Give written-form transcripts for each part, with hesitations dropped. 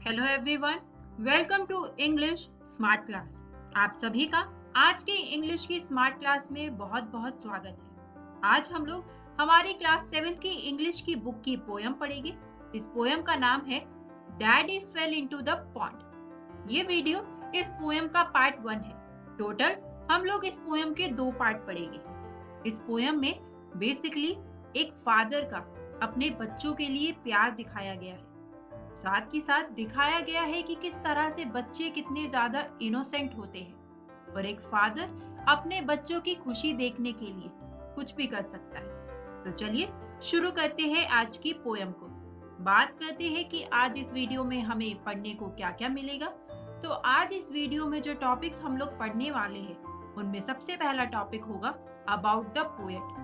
Hello everyone, welcome to English smart class. आप सभी का आज के इंग्लिश की स्मार्ट क्लास में बहुत बहुत स्वागत है। आज हम लोग हमारी क्लास 7 की इंग्लिश की बुक की पोयम पढ़ेंगे। इस पोयम का नाम है daddy fail into the pond. ये वीडियो इस पोयम का पार्ट 1 है। टोटल हम लोग इस पोयम के 2 पार्ट पढ़ेंगे। इस पोयम में बेसिकली एक फादर का अपने बच्चों के लिए प्यार दिखाया गया है। साथ ही साथ दिखाया गया है कि किस तरह से बच्चे कितने ज्यादा इनोसेंट होते हैं और एक फादर अपने बच्चों की खुशी देखने के लिए कुछ भी कर सकता है। तो चलिए शुरू करते हैं आज की पोयम को। बात करते हैं कि आज इस वीडियो में हमें पढ़ने को क्या क्या मिलेगा। तो आज इस वीडियो में जो टॉपिक्स हम लोग पढ़ने वाले हैं उनमें सबसे पहला टॉपिक होगा अबाउट द पोएट।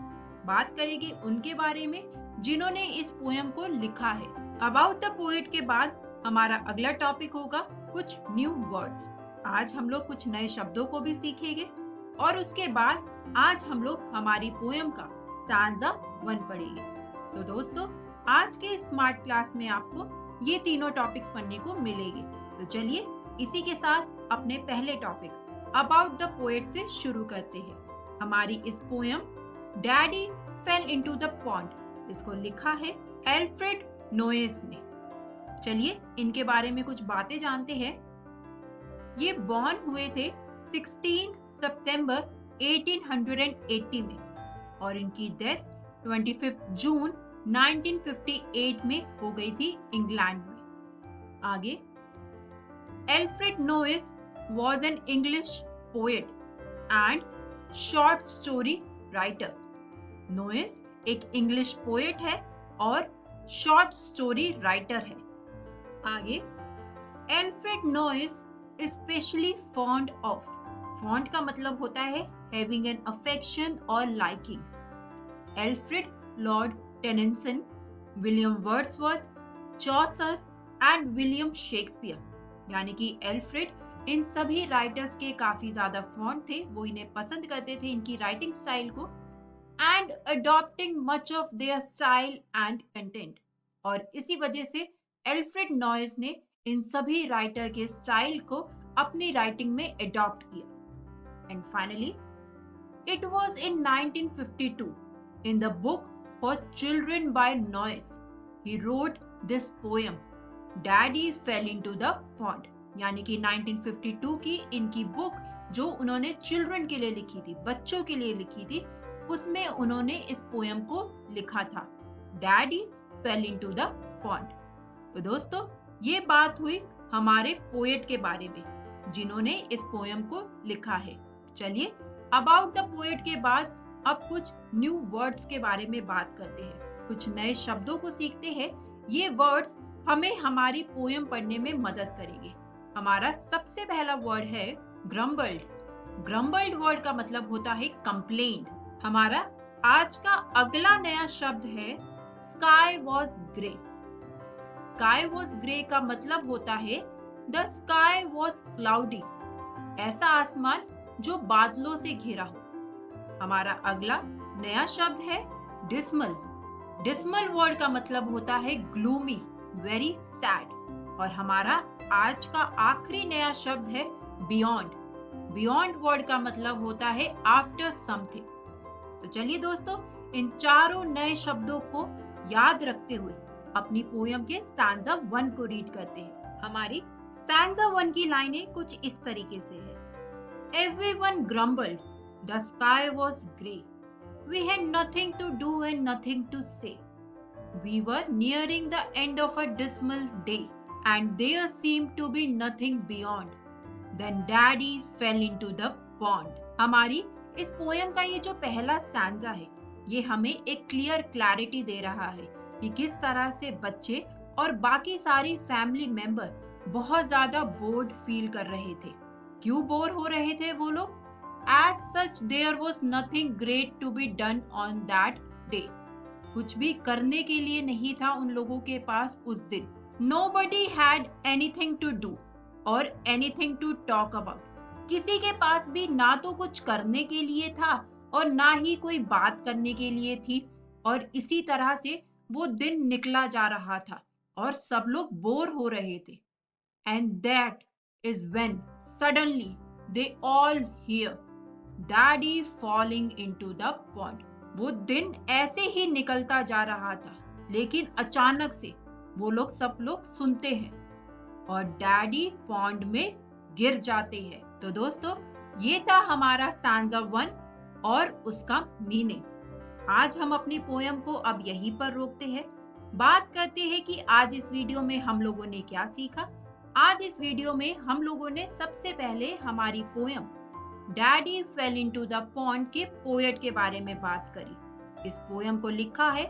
बात करेंगे उनके बारे में जिन्होंने इस पोयम को लिखा है। अबाउट द पोएट के बाद हमारा अगला टॉपिक होगा कुछ न्यू वर्ड्स। आज हम लोग कुछ नए शब्दों को भी सीखेंगे और उसके बाद आज हम लोग हमारी पोयम का स्टांजा 1 पढ़ेंगे। तो दोस्तों आज के स्मार्ट क्लास में आपको ये तीनों टॉपिक्स पढ़ने को मिलेंगे। तो चलिए इसी के साथ अपने पहले टॉपिक अबाउट द पोएट से शुरू करते हैं। हमारी इस poem daddy fail into the pond, इसको लिखा है एल्फ्रेड नोएस ने। चलिए इनके बारे में कुछ बातें जानते हैं। ये बॉर्न हुए थे 16 सितंबर 1880 में और इनकी डेथ 25 जून 1958 में हो गई थी इंग्लैंड में। आगे Alfred Noyce was an English poet and short story writer. Noyce एक इंग्लिश पोएट है और शॉर्ट स्टोरी राइटर है। आगे Alfred Noyce specially fond of, fond का मतलब होता है हैविंग एन अफेक्शन और liking. Alfred Lord Tennyson, William Wordsworth, Chaucer and William Shakespeare, यानी कि एल्फ्रेड इन सभी राइटर्स के काफी ज्यादा फॉन्ड थे। वो इन्हें पसंद करते थे, इनकी राइटिंग स्टाइल को, and adopting much of their style and content। और इसी वजह से एल्फ्रेड नोएस ने इन सभी राइटर के स्टाइल को अपनी राइटिंग में अडॉप्ट किया। And finally it was in 1952 in the book for children by Noyes he wrote this poem Daddy fell into the pond। यानी कि 1952 की इनकी बुक जो उन्होंने चिल्ड्रन के लिए लिखी थी, बच्चों के लिए लिखी थी, उसमें उन्होंने इस पोयम को लिखा था daddy fail into the pond. तो दोस्तों ये बात हुई हमारे पोएट के बारे में जिन्होंने इस पोयम को लिखा है। चलिए अबाउट द पोएट के बाद अब कुछ न्यू वर्ड्स के बारे में बात करते हैं, कुछ नए शब्दों को सीखते हैं। ये वर्ड्स हमें हमारी पोयम पढ़ने में मदद करेंगे। हमारा सबसे पहला वर्ड है ग्रम्बल्ड। ग्रम्बल्ड वर्ड का मतलब होता है कंप्लेंट। हमारा आज का अगला नया शब्द है sky was grey. Sky was grey का मतलब होता है द स्काई वॉज क्लाउडी, ऐसा आसमान जो बादलों से घिरा हो। हमारा अगला नया शब्द है डिस्मल। डिस्मल वर्ड का मतलब होता है ग्लूमी, वेरी सैड। और हमारा आज का आखिरी नया शब्द है बियॉन्ड। बियॉन्ड वर्ड का मतलब होता है आफ्टर समथिंग। तो चलिए दोस्तों इन चारों नए शब्दों को याद रखते हुए अपनी पोयम के स्टैंजा 1 को रीड करते हैं। हमारी स्टैंजा 1 की लाइनें कुछ इस तरीके से है। Everyone grumbled, the sky was grey. We had nothing to do and nothing to say. We were nearing the end of a dismal day, and there seemed to be nothing beyond. Then Daddy fell into the pond. हमारी इस poem का ये जो पहला stanza है ये हमें एक क्लियर क्लैरिटी दे रहा है कि किस तरह से बच्चे और बाकी सारी फैमिली मेंबर बहुत ज्यादा बोर्ड फील कर रहे थे। क्यों बोर हो रहे थे वो लोग? As such there was nothing great to be done on that day। कुछ भी करने के लिए नहीं था उन लोगों के पास उस दिन। Nobody had anything to do और anything to talk about। किसी के पास भी ना तो कुछ करने के लिए था और ना ही कोई बात करने के लिए थी। और इसी तरह से वो दिन निकला जा रहा था और सब लोग बोर हो रहे थे। And that is when suddenly they all hear Daddy falling into the pond. वो दिन ऐसे ही निकलता जा रहा था, लेकिन अचानक से वो लोग सब लोग सुनते हैं और डैडी पॉन्ड में गिर जाते हैं। तो दोस्तों, ये था हमारा स्टैंजा 1 और उसका मीनिंग। आज हम अपनी पोयम को अब यहीं पर रोकते हैं। बात करते हैं कि आज इस वीडियो में हम लोगों ने क्या सीखा। आज इस वीडियो में हम लोगों ने सबसे पहले हमारी poem daddy fail into the pond के पोएट के बारे में बात करी। इस पोयम को लिखा है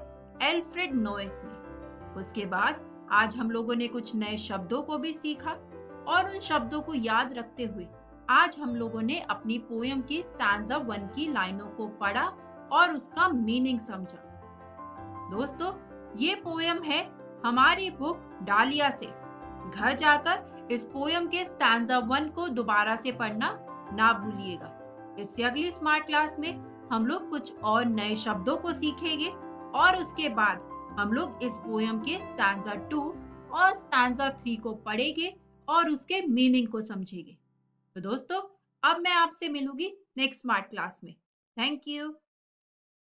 एल्फ्रेड नोएस ने। उसके बाद आज हम लोगों ने कुछ नए शब्दों को भी सीखा और उन शब्दों को याद रखते हुए आज हम लोगों ने अपनी पोयम की स्टैंजा 1 की लाइनों को पढ़ा और उसका मीनिंग समझा। दोस्तों, ये पोयम है हमारी बुक डालिया से। घर जाकर इस पोयम के स्टैंजा 1 को दोबारा से पढ़ना ना भूलिएगा। इससे अगली स्मार्ट क्लास में हम लोग कुछ और नए शब्दों को सीखेंगे और उसके बाद हम लोग इस पोयम के स्टैंजा 2 और स्टैंजा 3 को पढ़ेंगे और उसके मीनिंग को समझेंगे। तो दोस्तों, अब मैं आपसे मिलूंगी नेक्स्ट स्मार्ट क्लास में। Thank you.